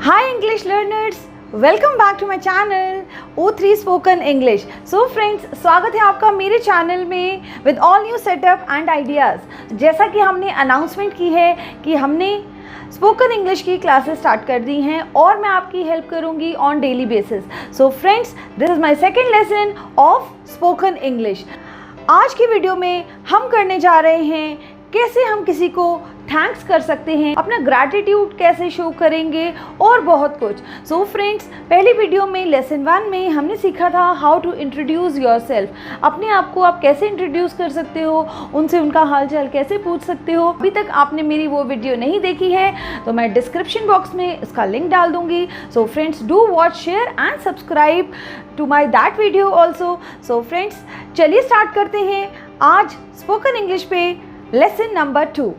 Hi English learners, welcome back to my channel O3 Spoken English. So friends, स्वागत है आपका मेरे channel में with all new setup and ideas. जैसा कि हमने अनाउंसमेंट की है कि हमने स्पोकन इंग्लिश की क्लासेस स्टार्ट कर दी हैं और मैं आपकी हेल्प करूंगी on daily basis. So friends, this is my second lesson of spoken English. आज की वीडियो में हम करने जा रहे हैं कैसे हम किसी को थैंक्स कर सकते हैं, अपना ग्रैटिट्यूड कैसे शो करेंगे और बहुत कुछ. सो फ्रेंड्स, पहली वीडियो में लेसन 1 में हमने सीखा था हाउ टू इंट्रोड्यूस योरसेल्फ. अपने आप को आप कैसे इंट्रोड्यूस कर सकते हो, उनसे उनका हालचाल कैसे पूछ सकते हो. अभी तक आपने मेरी वो वीडियो नहीं देखी है तो मैं डिस्क्रिप्शन बॉक्स में इसका लिंक डाल दूंगी. So friends, do watch, share and subscribe to my that video also. So friends, चलिए स्टार्ट करते हैं आज स्पोकन इंग्लिश पे लेसन नंबर 2.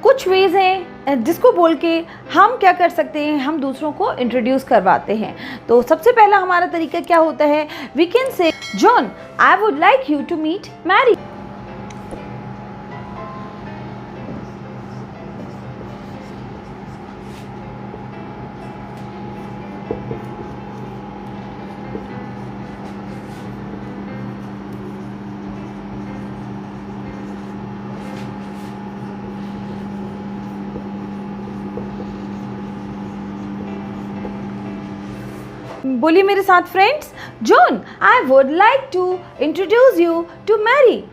कुछ वेज हैं जिसको बोल के हम क्या कर सकते हैं, हम दूसरों को इंट्रोड्यूस करवाते हैं. तो सबसे पहला हमारा तरीका क्या होता है, we can say John, I would like you to meet Mary. बोलिए मेरे साथ friends, John, I would like to introduce you to Mary.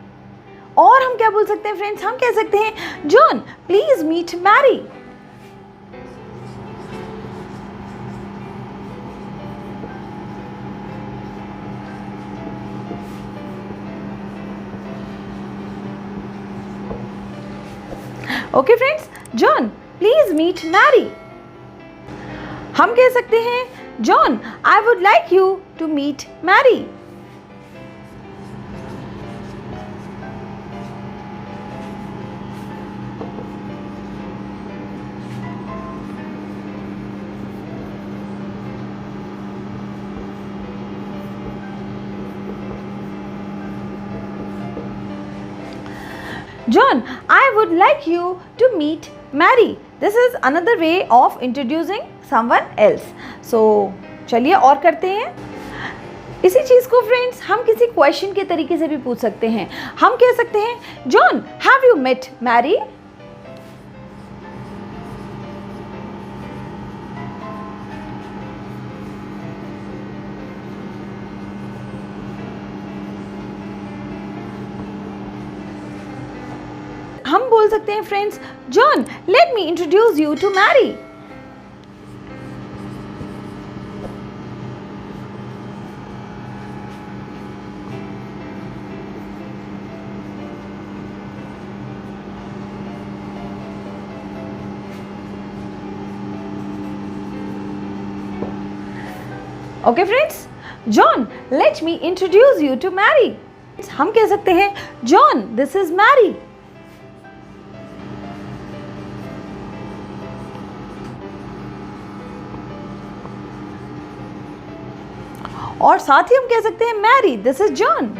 और हम क्या बोल सकते हैं फ्रेंड्स, हम कह सकते हैं John please meet Mary. Okay friends, John please meet Mary. हम कह सकते हैं John, I would like you to meet Mary. John, I would like you to meet Mary. This is another way of introducing someone else. So चलिए और करते हैं इसी चीज़ को फ्रेंड्स. हम किसी क्वेश्चन के तरीके से भी पूछ सकते हैं. हम कह सकते हैं John, have you met Mary. हम बोल सकते हैं friends, John let me introduce you to Mary. Okay friends, John let me introduce you to Mary. हम कह सकते हैं जॉन दिस इज मैरी. और साथ ही हम कह सकते हैं Mary this is John.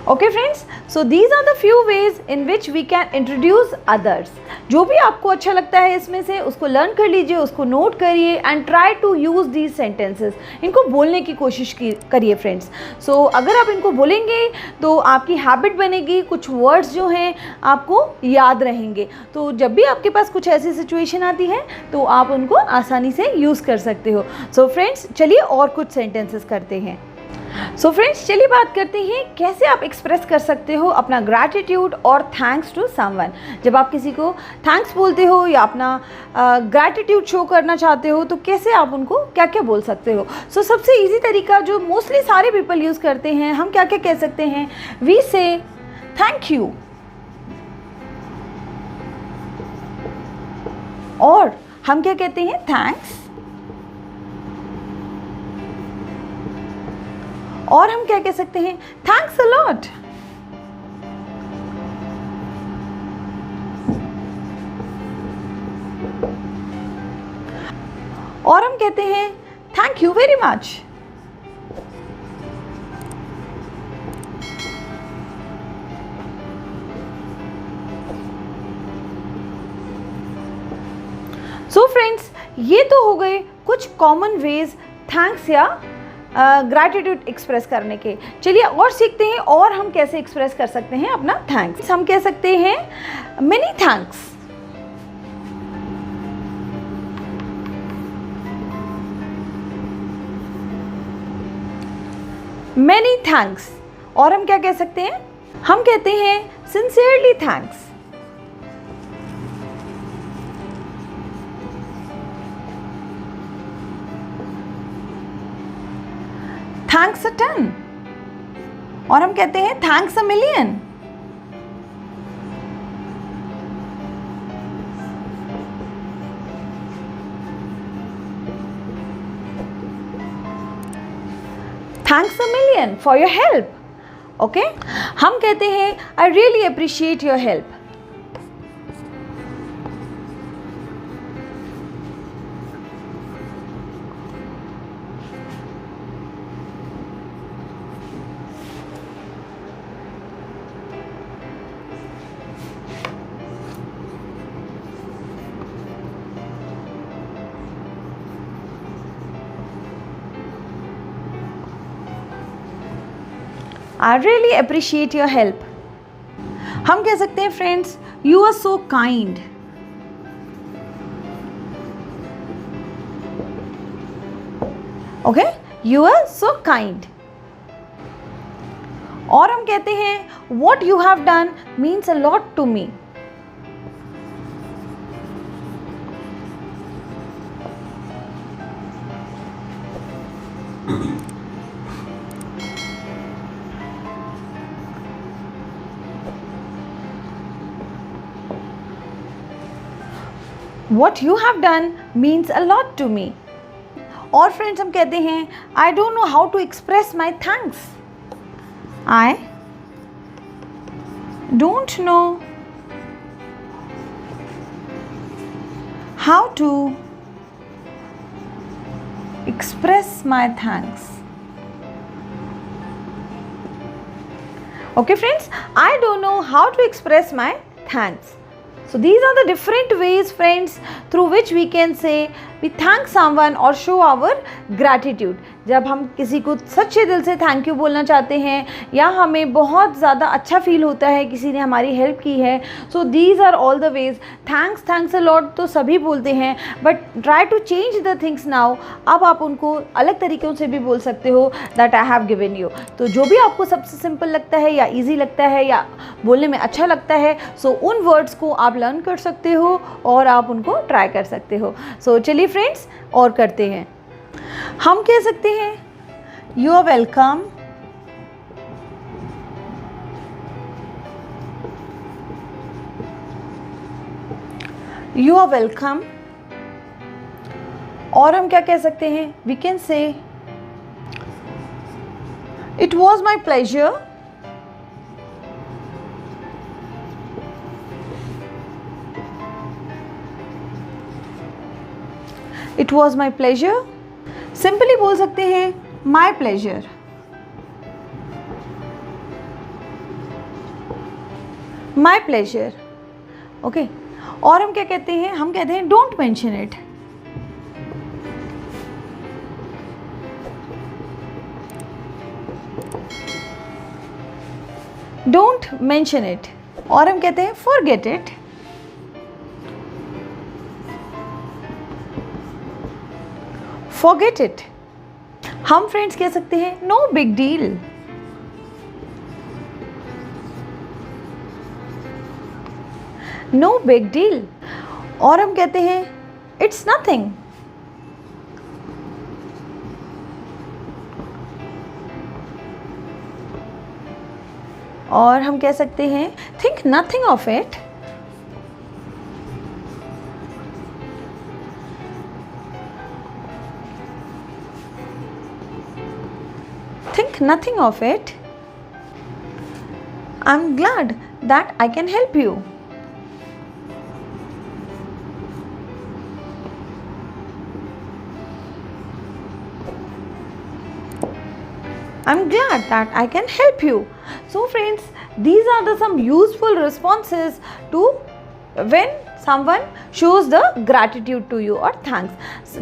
Okay friends, so these are the few ways in which we can introduce others. जो भी आपको अच्छा लगता है इसमें से उसको लर्न कर लीजिए, उसको नोट करिए and try to use these sentences. इनको बोलने की कोशिश करिए फ्रेंड्स. सो अगर आप इनको बोलेंगे तो आपकी हैबिट बनेगी, कुछ वर्ड्स जो हैं आपको याद रहेंगे. तो जब भी आपके पास कुछ ऐसी सिचुएशन आती है तो आप उनको आसानी से यूज़ कर सकते हो. सो फ्रेंड्स, चलिए और कुछ सेंटेंसेस करते हैं. सो फ्रेंड्स, चलिए बात करते हैं कैसे आप एक्सप्रेस कर सकते हो अपना ग्रैटिट्यूड और थैंक्स टू समवन. जब आप किसी को थैंक्स बोलते हो या अपना ग्रैटिट्यूड शो करना चाहते हो तो कैसे आप उनको क्या क्या बोल सकते हो. सो सबसे इजी तरीका जो मोस्टली सारे पीपल यूज़ करते हैं, हम क्या क्या कह सकते हैं, वी से थैंक यू. और हम क्या कहते हैं, थैंक्स. और हम क्या कह सकते हैं, थैंक्स अ लॉट. और हम कहते हैं thank you very much. So friends, ये तो हो गए कुछ कॉमन वेज थैंक्स या ग्रैटिट्यूड एक्सप्रेस करने के। चलिए और सीखते हैं और हम कैसे एक्सप्रेस कर सकते हैं अपना थैंक्स। हम कह सकते हैं मेनी थैंक्स। Many thanks. और हम क्या कह सकते हैं? हम कहते हैं sincerely thanks. Thanks a ton. और हम कहते हैं thanks a million. Thanks a million for your help. Okay, हम कहते हैं I really appreciate your help. I really appreciate your help. हम कह सकते हैं friends, you are so kind. Okay, you are so kind. और हम कहते हैं what you have done means a lot to me. What you have done means a lot to me. और friends हम कहते हैं I don't know how to express my thanks. I don't know how to express my thanks. Okay friends, I don't know how to express my thanks. So these are the different ways friends through which we can say we thank someone or show our gratitude. जब हम किसी को सच्चे दिल से thank you बोलना चाहते हैं या हमें बहुत ज़्यादा अच्छा फील होता है किसी ने हमारी हेल्प की है, so these are all the ways. Thanks a lot तो सभी बोलते हैं, but try to change the things now. अब आप उनको अलग तरीक़ों से भी बोल सकते हो that I have given you. तो जो भी आपको सबसे सिंपल लगता है या ईजी लगता है या बोलने में अच्छा लगता है, सो उन वर्ड्स को आप लर्न कर सकते हो और आप उनको ट्राई कर सकते हो। सो चलिए फ्रेंड्स और करते हैं। हम कह सकते हैं you are welcome, you are welcome. और हम क्या कह सकते हैं? We can say it was my pleasure, it was my pleasure. Simply बोल सकते हैं my pleasure, my pleasure. Okay, और हम क्या कहते हैं? हम कहते हैं don't mention it, don't mention it. और हम कहते हैं फॉरगेट इट, फॉरगेट इट। हम फ्रेंड्स कह सकते हैं no big deal, no big deal. और हम कहते हैं इट्स नथिंग, और हम कह सकते हैं think nothing of it, think nothing of it. I'm glad that I can help you. I'm glad that I can help you. So friends, these are the some useful responses to when someone shows the gratitude to you or thanks.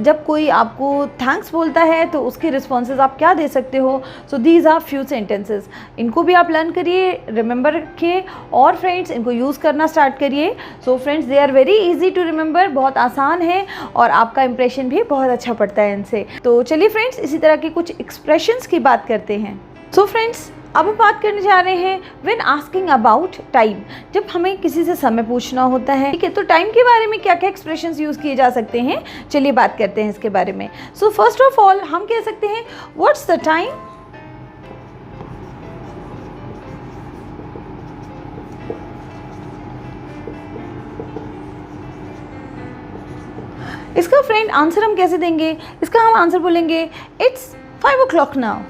जब कोई आपको thanks बोलता है तो उसके responses आप क्या दे सकते हो. So these are few sentences. इनको भी आप learn करिए, remember रखिए और friends इनको use करना start करिए. So friends they are very easy to remember, बहुत आसान है और आपका impression भी बहुत अच्छा पड़ता है इनसे. तो चलिए friends इसी तरह की कुछ expressions की बात करते हैं. So friends अब हम बात करने जा रहे हैं व्हेन आस्किंग अबाउट टाइम. जब हमें किसी से समय पूछना होता है, ठीक है, तो टाइम के बारे में क्या क्या एक्सप्रेशंस यूज़ किए जा सकते हैं, चलिए बात करते हैं इसके बारे में. सो फर्स्ट ऑफ ऑल हम कह सकते हैं व्हाट्स द टाइम. इसका फ्रेंड आंसर हम कैसे देंगे, इसका हम आंसर बोलेंगे इट्स 5 o'clock नाउ.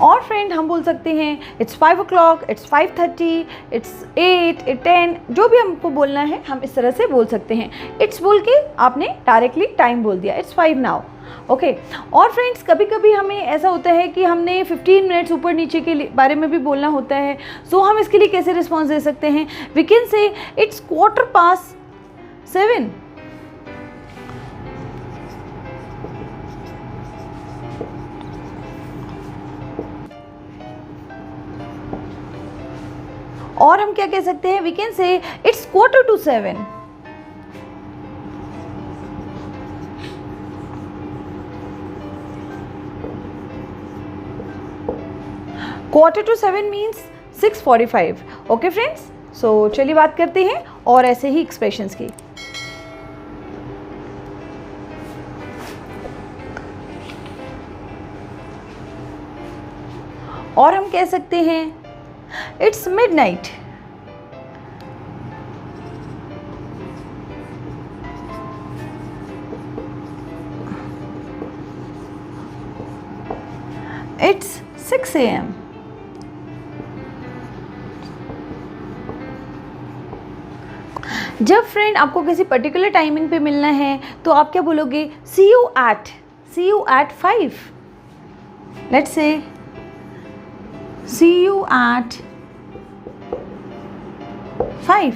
और फ्रेंड हम बोल सकते हैं इट्स 5 o'clock, इट्स 5:30, इट्स 8, 10, जो भी हमको बोलना है हम इस तरह से बोल सकते हैं. इट्स बोल के आपने डायरेक्टली टाइम बोल दिया, इट्स 5 नाउ. ओके. और फ्रेंड्स कभी कभी हमें ऐसा होता है कि हमने 15 मिनट्स ऊपर नीचे के बारे में भी बोलना होता है. सो हम इसके लिए कैसे रिस्पॉन्स दे सकते हैं. We can say it's 7:15. और हम क्या कह सकते हैं, we can say it's 7:15. Quarter to 7 means 6:45. Okay friends, so चलिए बात करते हैं और ऐसे ही एक्सप्रेशंस की. और हम कह सकते हैं इट्स midnight. It's 6 AM. जब फ्रेंड आपको किसी पर्टिकुलर टाइमिंग पे मिलना है तो आप क्या बोलोगे, see you at 5. Let's say see you at 5.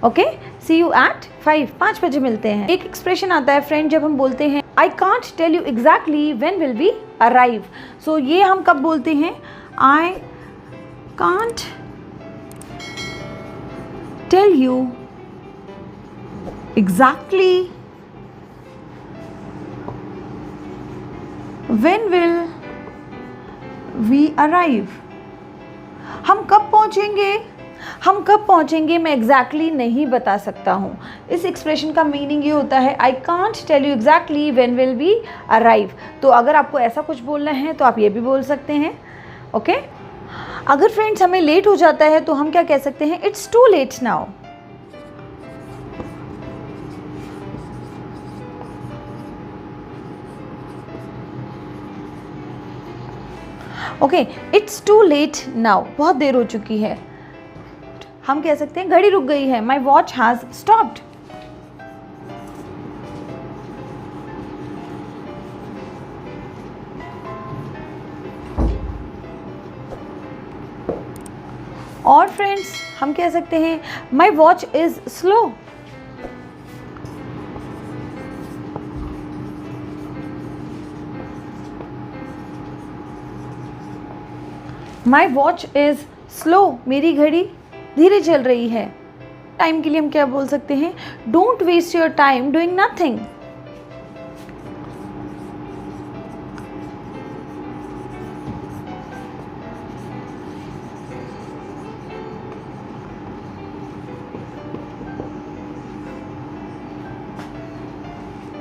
Okay, see you at 5 बजे मिलते हैं. एक एक्सप्रेशन आता है फ्रेंड जब हम बोलते हैं I can't tell you exactly when will we arrive. सो ये हम कब बोलते हैं, I can't tell you exactly when will we arrive. हम कब पहुँचेंगे मैं एग्जैक्टली नहीं बता सकता हूँ. इस एक्सप्रेशन का मीनिंग ये होता है I can't tell you exactly when will we arrive. तो अगर आपको ऐसा कुछ बोलना है तो आप ये भी बोल सकते हैं. ओके. अगर फ्रेंड्स हमें लेट हो जाता है तो हम क्या कह सकते हैं, it's too late now. Okay, it's too late now, बहुत देर हो चुकी है. हम कह सकते हैं घड़ी रुक गई है, माई वॉच हैज़ स्टॉप्ड. और फ्रेंड्स हम कह सकते हैं my watch is slow. My watch is slow, मेरी घड़ी धीरे चल रही है. टाइम के लिए हम क्या बोल सकते हैं, don't waste your time doing nothing.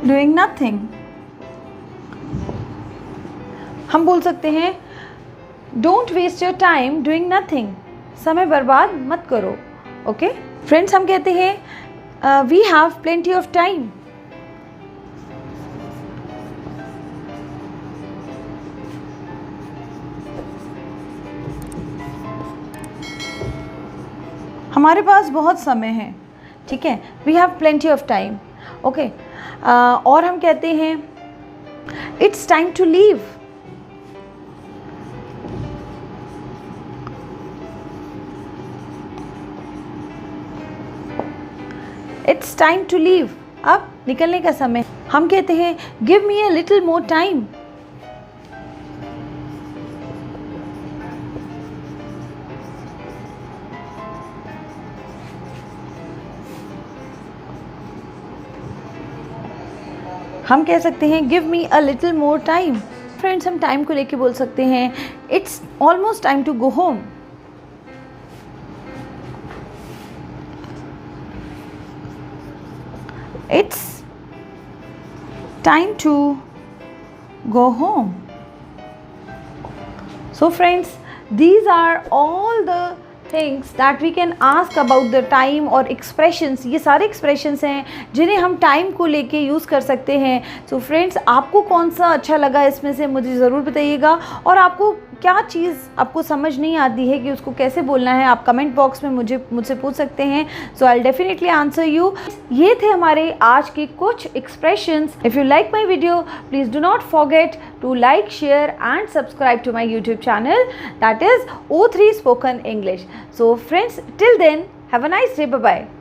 Doing nothing. हम बोल सकते हैं don't waste your time doing nothing, समय बर्बाद मत करो. ओके फ्रेंड्स, हम कहते हैं we have plenty of time. हमारे पास बहुत समय है, ठीक है, we have plenty of time, okay. और हम कहते हैं it's time to leave, it's time to leave, अब निकलने का समय। हम कहते हैं give me a little more time, हम कह सकते हैं give me a little more time. Friends, हम टाइम को लेके बोल सकते हैं it's almost time to go home, it's time to go home. So friends, these are all the things that we can ask about the time और expressions, ये सारे expressions हैं जिन्हें हम time को लेके यूज़ कर सकते हैं। So friends, आपको कौन सा अच्छा लगा इसमें से मुझे ज़रूर बताइएगा, और आपको क्या चीज़ आपको समझ नहीं आती है कि उसको कैसे बोलना है, आप कमेंट बॉक्स में मुझसे पूछ सकते हैं। So I will definitely answer you. ये थे हमारे आज के कुछ expressions. If you like my video, please do not forget to like, share and subscribe to my YouTube channel, that is O3 Spoken English. So friends, till then, have a nice day. Bye bye.